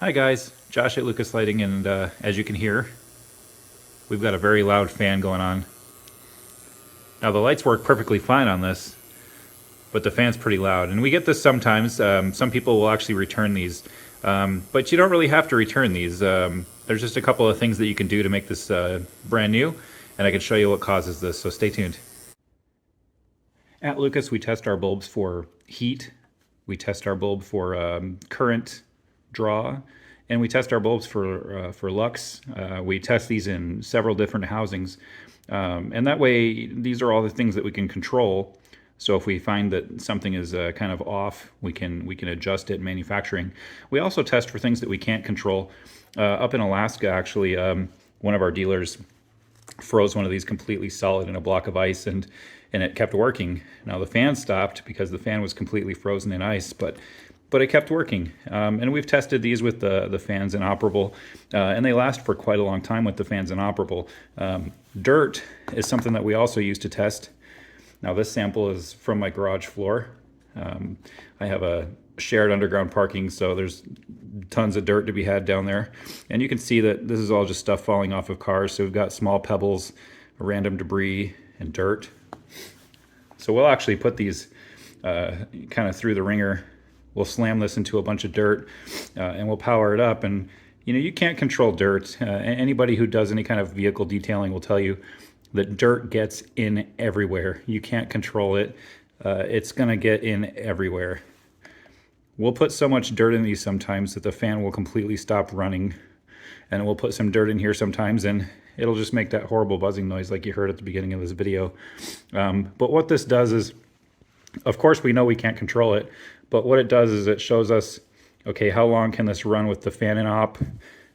Hi guys, Josh at Lucas Lighting, and as you can hear, we've got a very loud fan going on. Now the lights work perfectly fine on this, but the fan's pretty loud. And we get this sometimes. Some people will actually return these, but you don't really have to return these. There's just a couple of things that you can do to make this brand new, and I can show you what causes this, so stay tuned. At Lucas, we test our bulbs for heat, we test our bulb for current draw, and we test our bulbs for lux. We test these in several different housings, and that way these are all the things that we can control. So if we find that something is kind of off, we can adjust it in manufacturing. We also test for things that we can't control. Up in Alaska, actually, one of our dealers froze one of these completely solid in a block of ice, and it kept working. Now the fan stopped because the fan was completely frozen in ice, but it kept working. And we've tested these with the fans inoperable, and they last for quite a long time with the fans inoperable. Dirt is something that we also use to test. Now this sample is from my garage floor. I have a shared underground parking, so there's tons of dirt to be had down there. And you can see that this is all just stuff falling off of cars. So we've got small pebbles, random debris, and dirt. So we'll actually put these kind of through the ringer. We'll slam this into a bunch of dirt and we'll power it up. And you can't control dirt. Anybody who does any kind of vehicle detailing will tell you that dirt gets in everywhere. You can't control it. It's gonna get in everywhere. We'll put so much dirt in these sometimes that the fan will completely stop running, and we'll put some dirt in here sometimes and it'll just make that horrible buzzing noise like you heard at the beginning of this video. But what this does is, of course we know we can't control it, but what it does is it shows us, okay, how long can this run with the fan in op?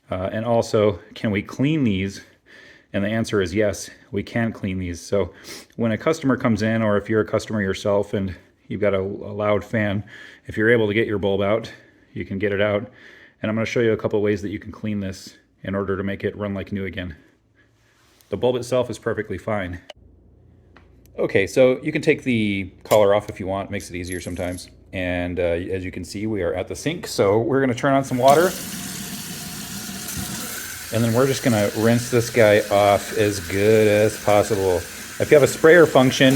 And also, can we clean these? And the answer is yes, we can clean these. So when a customer comes in, or if you're a customer yourself and you've got a loud fan, if you're able to get your bulb out, you can get it out. And I'm going to show you a couple ways that you can clean this in order to make it run like new again. The bulb itself is perfectly fine. Okay, so you can take the collar off if you want. It makes it easier sometimes. And as you can see, we are at the sink. So we're going to turn on some water. And then we're just going to rinse this guy off as good as possible. If you have a sprayer function,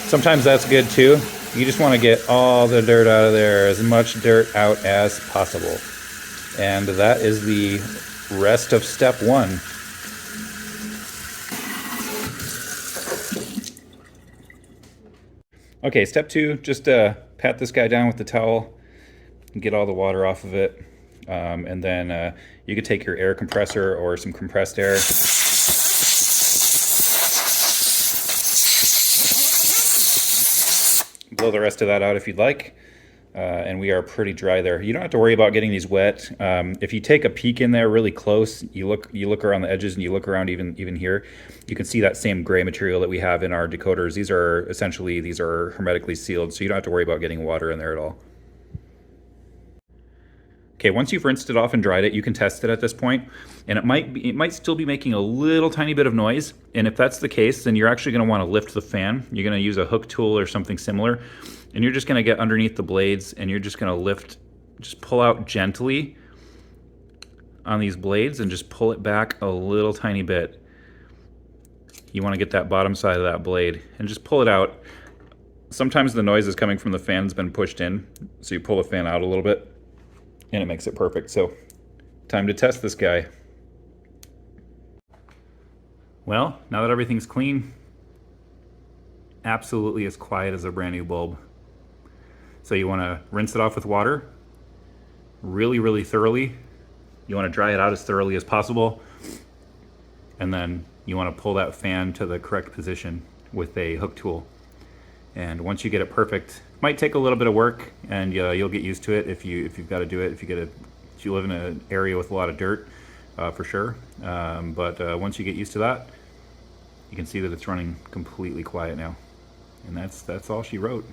sometimes that's good too. You just want to get all the dirt out of there, as much dirt out as possible. And that is the rest of step one. Okay, step two, just pat this guy down with the towel and get all the water off of it. And then you could take your air compressor or some compressed air. Blow the rest of that out if you'd like. And we are pretty dry there. You don't have to worry about getting these wet. If you take a peek in there really close, you look around the edges and you look around even here, you can see that same gray material that we have in our decoders. These are hermetically sealed, so you don't have to worry about getting water in there at all. Okay, once you've rinsed it off and dried it, you can test it at this point, and it might still be making a little tiny bit of noise. And if that's the case, then you're actually going to want to lift the fan. You're going to use a hook tool or something similar, and you're just going to get underneath the blades, and you're just going to lift, just pull out gently on these blades, and just pull it back a little tiny bit. You want to get that bottom side of that blade, and just pull it out. Sometimes the noise is coming from the fan that's been pushed in, so you pull the fan out a little bit, and it makes it perfect. So, time to test this guy. Well, now that everything's clean, absolutely as quiet as a brand new bulb. So you want to rinse it off with water really, really thoroughly. You want to dry it out as thoroughly as possible. And then you want to pull that fan to the correct position with a hook tool. And once you get it perfect, might take a little bit of work, and you'll get used to it if you've got to do it. If you live in an area with a lot of dirt, for sure. But once you get used to that, you can see that it's running completely quiet now, and that's all she wrote.